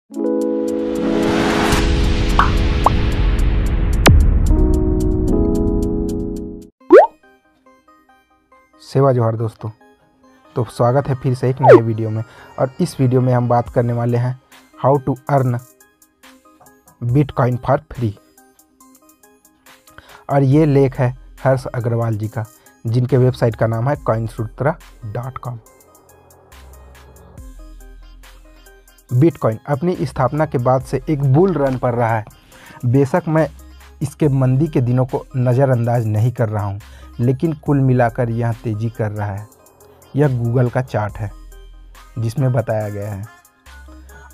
सेवा जोहार दोस्तों। तो स्वागत है फिर से एक नए वीडियो में। और इस वीडियो में हम बात करने वाले हैं how to earn Bitcoin for free. और ये लेख है हर्ष अग्रवाल जी का, जिनके वेबसाइट का नाम है coinsutra.com। बिटकॉइन अपनी स्थापना के बाद से एक बुल रन पर रहा है। बेशक मैं इसके मंदी के दिनों को नज़रअंदाज नहीं कर रहा हूँ, लेकिन कुल मिलाकर यह तेज़ी कर रहा है। यह गूगल का चार्ट है जिसमें बताया गया है।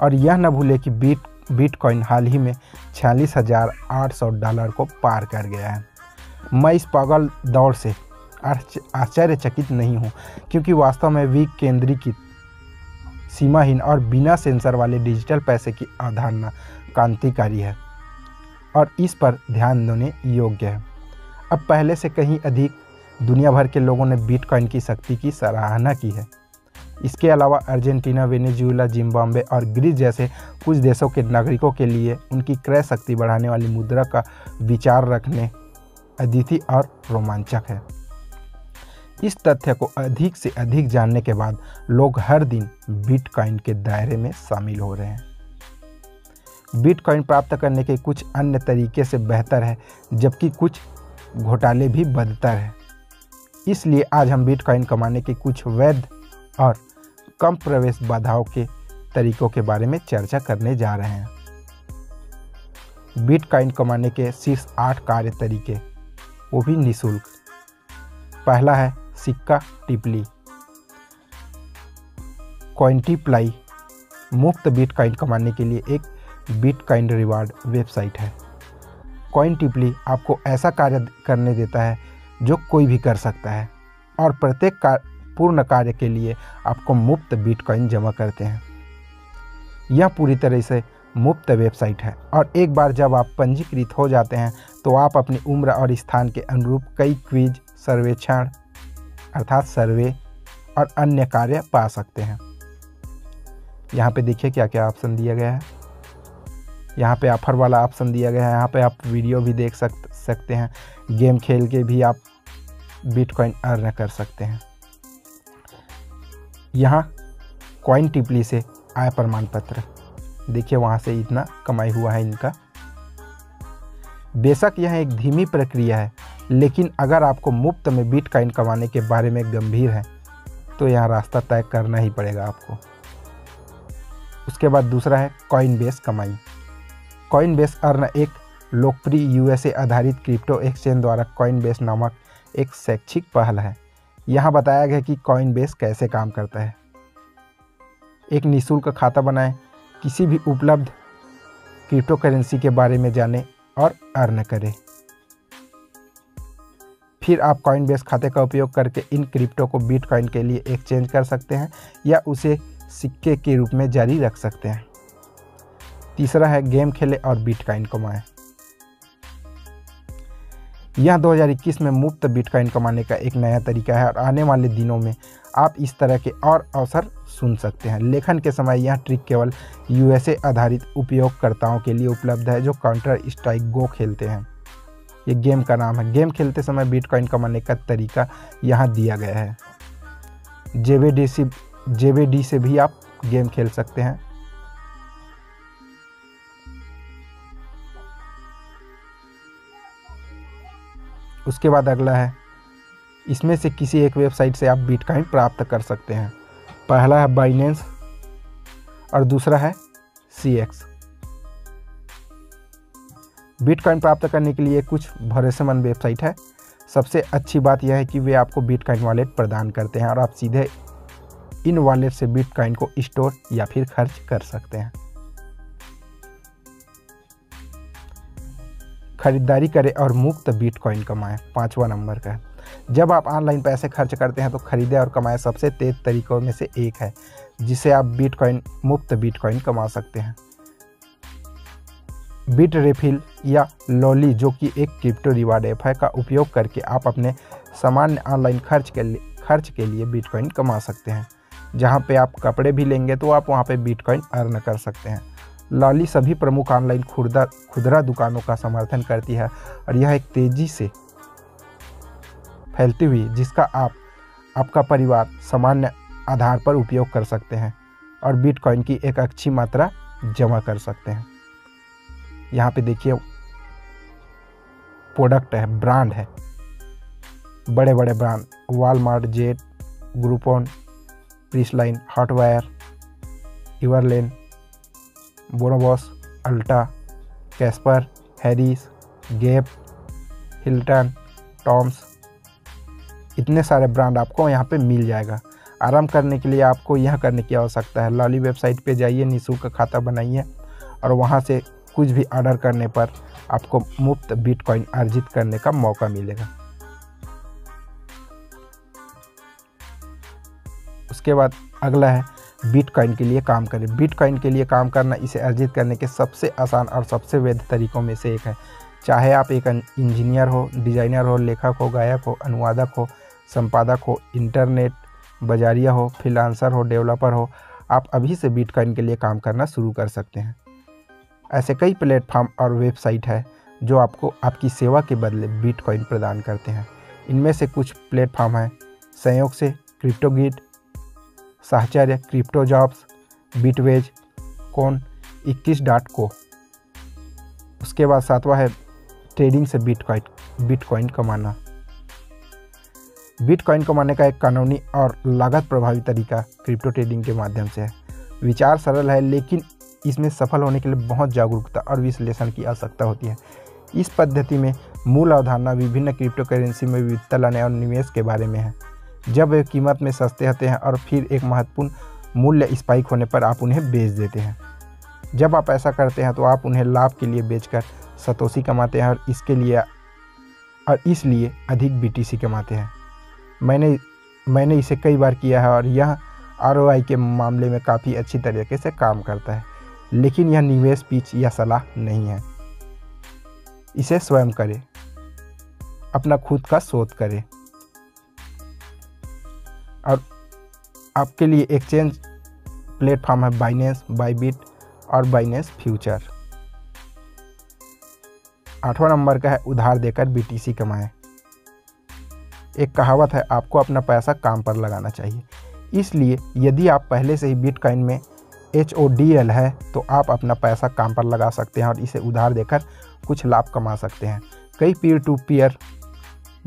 और यह न भूले कि बिटकॉइन हाल ही में $46,800 को पार कर गया है। मैं इस पागल दौड़ से आश्चर्यचकित नहीं हूँ, क्योंकि वास्तव में विकेंद्रीकृत, सीमाहीन और बिना सेंसर वाले डिजिटल पैसे की अवधारणा क्रांतिकारी है और इस पर ध्यान देने योग्य है। अब पहले से कहीं अधिक दुनिया भर के लोगों ने बिटकॉइन की शक्ति की सराहना की है। इसके अलावा अर्जेंटीना, वेनेजुएला, जिम्बाब्वे और ग्रीस जैसे कुछ देशों के नागरिकों के लिए उनकी क्रय शक्ति बढ़ाने वाली मुद्रा का विचार रखने अद्वितीय और रोमांचक है। इस तथ्य को अधिक से अधिक जानने के बाद लोग हर दिन बिटकॉइन के दायरे में शामिल हो रहे हैं। बिटकॉइन प्राप्त करने के कुछ अन्य तरीके से बेहतर है, जबकि कुछ घोटाले भी बदतर है। इसलिए आज हम बिटकॉइन कमाने के कुछ वैध और कम प्रवेश बाधाओं के तरीकों के बारे में चर्चा करने जा रहे हैं। बिटकॉइन कमाने के शीर्ष 8 कार्य तरीके, वो भी निःशुल्क। पहला है सिक्का टिप्ली। कॉइनटिप्लाई मुफ्त बिटकॉइन कमाने के लिए एक बिटकॉइन रिवार्ड वेबसाइट है। कॉइनटिप्ली आपको ऐसा कार्य करने देता है जो कोई भी कर सकता है, और प्रत्येक पूर्ण कार्य के लिए आपको मुफ्त बिटकॉइन जमा करते हैं। यह पूरी तरह से मुफ्त वेबसाइट है, और एक बार जब आप पंजीकृत हो जाते हैं तो आप अपनी उम्र और स्थान के अनुरूप कई क्विज, सर्वेक्षण अर्थात सर्वे और अन्य कार्य पा सकते हैं। यहाँ पे देखिए क्या क्या ऑप्शन दिया गया है। यहाँ पे ऑफर वाला ऑप्शन दिया गया है। यहाँ पे आप वीडियो भी देख सकते हैं। गेम खेल के भी आप बिटकॉइन अर्न कर सकते हैं। यहाँ कॉइनटिप्ली से आय प्रमाण पत्र देखिए, वहाँ से इतना कमाई हुआ है इनका। बेशक यह एक धीमी प्रक्रिया है, लेकिन अगर आपको मुफ्त में बिटकॉइन कमाने के बारे में गंभीर है तो यह रास्ता तय करना ही पड़ेगा आपको। उसके बाद दूसरा है कॉइनबेस कमाई। कॉइनबेस अर्न एक लोकप्रिय यूएसए आधारित क्रिप्टो एक्सचेंज द्वारा कॉइनबेस नामक एक शैक्षिक पहल है। यहाँ बताया गया कि कॉइनबेस कैसे काम करता है। एक निःशुल्क खाता बनाएं, किसी भी उपलब्ध क्रिप्टो करेंसी के बारे में जानें और अर्न करें। फिर आप कॉइनबेस खाते का उपयोग करके इन क्रिप्टो को बिटकॉइन के लिए एक्सचेंज कर सकते हैं या उसे सिक्के के रूप में जारी रख सकते हैं। तीसरा है गेम खेले और बिटकॉइन कमाएं। यह 2021 में मुफ्त बिटकॉइन कमाने का एक नया तरीका है, और आने वाले दिनों में आप इस तरह के और अवसर सुन सकते हैं। लेखन के समय यह ट्रिक केवल यूएसए आधारित उपयोगकर्ताओं के लिए उपलब्ध है जो काउंटर स्ट्राइक गो खेलते हैं। ये गेम का नाम है। गेम खेलते समय बिटकॉइन कमाने का तरीका यहाँ दिया गया है। जेबीडी से भी आप गेम खेल सकते हैं। उसके बाद अगला है, इसमें से किसी एक वेबसाइट से आप बिटकॉइन प्राप्त कर सकते हैं। पहला है बाइनेंस और दूसरा है CX। बिटकॉइन प्राप्त करने के लिए कुछ भरोसेमंद वेबसाइट है। सबसे अच्छी बात यह है कि वे आपको बिटकॉइन वॉलेट प्रदान करते हैं और आप सीधे इन वॉलेट से बिटकॉइन को स्टोर या फिर खर्च कर सकते हैं। खरीदारी करें और मुफ्त बिटकॉइन कमाएं, 5वां नंबर का है। जब आप ऑनलाइन पैसे खर्च करते हैं तो खरीदें और कमाएं सबसे तेज तरीकों में से एक है, जिससे आप मुफ्त बिटकॉइन कमा सकते हैं। बिटरेफिल या लॉली, जो कि एक क्रिप्टो रिवार्ड ऐप है, का उपयोग करके आप अपने सामान्य ऑनलाइन खर्च के लिए बिटकॉइन कमा सकते हैं। जहां पे आप कपड़े भी लेंगे तो आप वहां पे बिटकॉइन अर्न कर सकते हैं। लॉली सभी प्रमुख ऑनलाइन खुदरा दुकानों का समर्थन करती है और यह एक तेज़ी से फैलती हुई जिसका आपका परिवार सामान्य आधार पर उपयोग कर सकते हैं और बिटकॉइन की एक अच्छी मात्रा जमा कर सकते हैं। यहाँ पे देखिए प्रोडक्ट है, ब्रांड है, बड़े बड़े brand Walmart, Jet, Groupon, Priceline, Hotwire, Everlane, Bonobos, Ulta, Casper, Harris, Gap, Hilton, Toms, इतने सारे ब्रांड आपको यहाँ पे मिल जाएगा। आराम करने के लिए आपको यह करने की आवश्यकता है, लॉली वेबसाइट पे जाइए, निःशुल्क खाता बनाइए और वहाँ से कुछ भी ऑर्डर करने पर आपको मुफ्त बिटकॉइन अर्जित करने का मौका मिलेगा। उसके बाद अगला है बिटकॉइन के लिए काम करें। बिटकॉइन के लिए काम करना इसे अर्जित करने के सबसे आसान और सबसे वैध तरीकों में से एक है। चाहे आप एक इंजीनियर हो, डिज़ाइनर हो, लेखक हो, गायक हो, अनुवादक हो, संपादक हो, इंटरनेट बाजारिया हो, फ्रीलांसर हो, डेवलपर हो, आप अभी से बिटकॉइन के लिए काम करना शुरू कर सकते हैं। ऐसे कई प्लेटफॉर्म और वेबसाइट है जो आपको आपकी सेवा के बदले बिटकॉइन प्रदान करते हैं। इनमें से कुछ प्लेटफॉर्म हैं संयोग से, क्रिप्टोगिट, साहचर्य, क्रिप्टो जॉब्स, बिटवेज, कॉन, 21.co। उसके बाद सातवां है ट्रेडिंग से बिटकॉइन कमाना। बिटकॉइन कमाने का एक कानूनी और लागत प्रभावी तरीका क्रिप्टो ट्रेडिंग के माध्यम से है। विचार सरल है लेकिन इसमें सफल होने के लिए बहुत जागरूकता और विश्लेषण की आवश्यकता होती है। इस पद्धति में मूल अवधारणा विभिन्न क्रिप्टो करेंसी में विविधता लाने और निवेश के बारे में है। जब वे कीमत में सस्ते होते हैं और फिर एक महत्वपूर्ण मूल्य स्पाइक होने पर आप उन्हें बेच देते हैं। जब आप ऐसा करते हैं तो आप उन्हें लाभ के लिए बेचकर सतोशी कमाते हैं और इसलिए अधिक बीटीसी कमाते हैं। मैंने इसे कई बार किया है और यह आरओआई के मामले में काफ़ी अच्छी तरीके से काम करता है, लेकिन यह निवेश पिच या सलाह नहीं है। इसे स्वयं करें, अपना खुद का शोध करें। और आपके लिए एक्सचेंज प्लेटफॉर्म है बाइनेंस, बाइबिट और बाइनेंस फ्यूचर। 8वां नंबर का है उधार देकर बीटीसी कमाएं। एक कहावत है, आपको अपना पैसा काम पर लगाना चाहिए। इसलिए यदि आप पहले से ही बिटकॉइन में HODL है तो आप अपना पैसा काम पर लगा सकते हैं और इसे उधार देकर कुछ लाभ कमा सकते हैं। कई peer to peer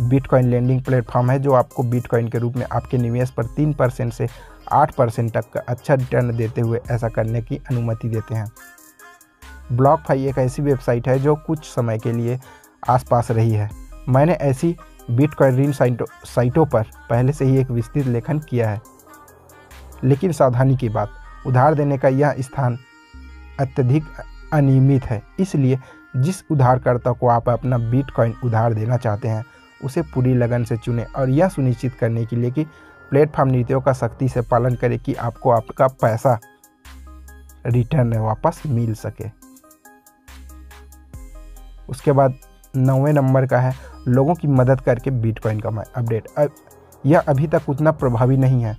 bitcoin lending platform है जो आपको बिटकॉइन के रूप में आपके निवेश पर 3% से 8% तक का अच्छा रिटर्न देते हुए ऐसा करने की अनुमति देते हैं। ब्लॉकफाई एक ऐसी वेबसाइट है जो कुछ समय के लिए आसपास रही है। मैंने ऐसी बिटकॉइन ऋण साइटों पर पहले से ही एक विस्तृत लेखन किया है, लेकिन सावधानी की बात, उधार देने का यह स्थान अत्यधिक अनियमित है। इसलिए जिस उधारकर्ता को आप अपना बिटकॉइन उधार देना चाहते हैं उसे पूरी लगन से चुनें और यह सुनिश्चित करने के लिए कि प्लेटफॉर्म नीतियों का सख्ती से पालन करें कि आपको आपका पैसा रिटर्न वापस मिल सके। उसके बाद 9वें नंबर का है लोगों की मदद करके बिटकॉइन कमाएं। अपडेट, यह अभी तक उतना प्रभावी नहीं है।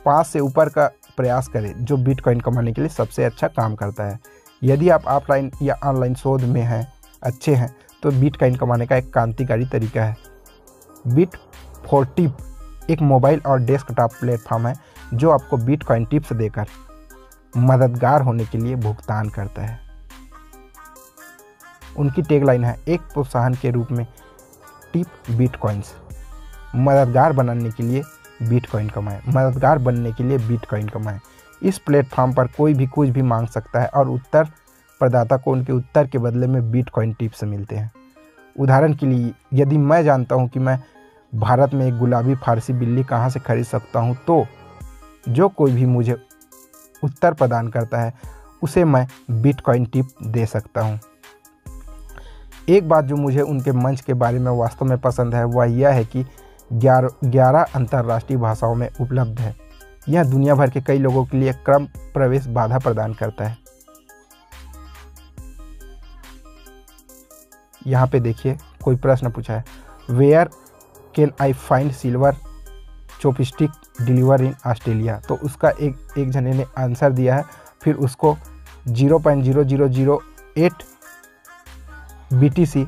5 से ऊपर का प्रयास करें जो बिटकॉइन कमाने के लिए सबसे अच्छा काम करता है। यदि आप ऑफलाइन या ऑनलाइन शोध में अच्छे हैं तो बिटकॉइन कमाने का एक क्रांतिकारी तरीका है। बिट4टिप एक मोबाइल और डेस्कटॉप प्लेटफॉर्म है जो आपको बिटकॉइन टिप्स देकर मददगार होने के लिए भुगतान करता है। उनकी टैगलाइन है, एक प्रोत्साहन के रूप में टिप बिटकॉइंस। मददगार बनाने के लिए बिटकॉइन कमाएं, मददगार बनने के लिए बिटकॉइन कमाएं। इस प्लेटफॉर्म पर कोई भी कुछ भी मांग सकता है और उत्तर प्रदाता को उनके उत्तर के बदले में बिटकॉइन टिप्स मिलते हैं। उदाहरण के लिए, यदि मैं जानता हूं कि मैं भारत में एक गुलाबी फारसी बिल्ली कहां से खरीद सकता हूं, तो जो कोई भी मुझे उत्तर प्रदान करता है उसे मैं बिटकॉइन टिप दे सकता हूं। एक बात जो मुझे उनके मंच के बारे में वास्तव में पसंद है वह यह है कि 11 अंतर्राष्ट्रीय भाषाओं में उपलब्ध है। यह दुनिया भर के कई लोगों के लिए क्रम प्रवेश बाधा प्रदान करता है। यहाँ पे देखिए कोई प्रश्न पूछा है, where can I find silver chopstick deliver in Australia. तो उसका एक जने ने आंसर दिया है, फिर उसको 0.0008 BTC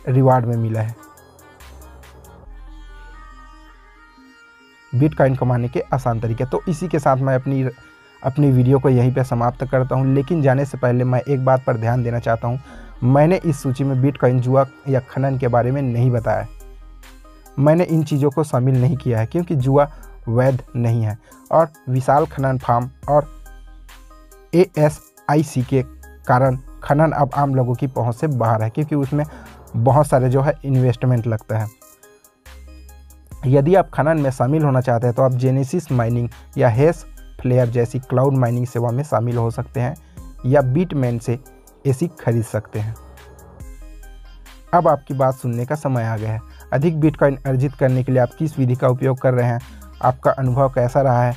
रिवार्ड में मिला है। बिटकॉइन कमाने के आसान तरीके। तो इसी के साथ मैं अपनी वीडियो को यहीं पे समाप्त करता हूं, लेकिन जाने से पहले मैं एक बात पर ध्यान देना चाहता हूं। मैंने इस सूची में बिटकॉइन, जुआ या खनन के बारे में नहीं बताया। मैंने इन चीज़ों को शामिल नहीं किया है क्योंकि जुआ वैध नहीं है और विशाल खनन फार्म और ASIC के कारण खनन अब आम लोगों की पहुंच से बाहर है, क्योंकि उसमें बहुत सारे जो है इन्वेस्टमेंट लगता है। यदि आप खनन में शामिल होना चाहते हैं तो आप जेनेसिस माइनिंग या हेस फ्लेयर जैसी क्लाउड माइनिंग सेवा में शामिल हो सकते हैं या बिटमेन से एसिक खरीद सकते हैं। अब आपकी बात सुनने का समय आ गया है। अधिक बिटकॉइन अर्जित करने के लिए आप किस विधि का उपयोग कर रहे हैं? आपका अनुभव कैसा रहा है?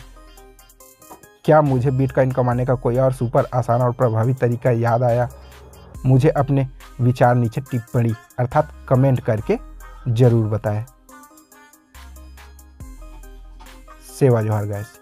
क्या मुझे बिटकॉइन कमाने का कोई और सुपर आसान और प्रभावी तरीका याद आया? मुझे अपने विचार नीचे टिप्पणी अर्थात कमेंट करके ज़रूर बताएं। सेवा जोहार गाइस।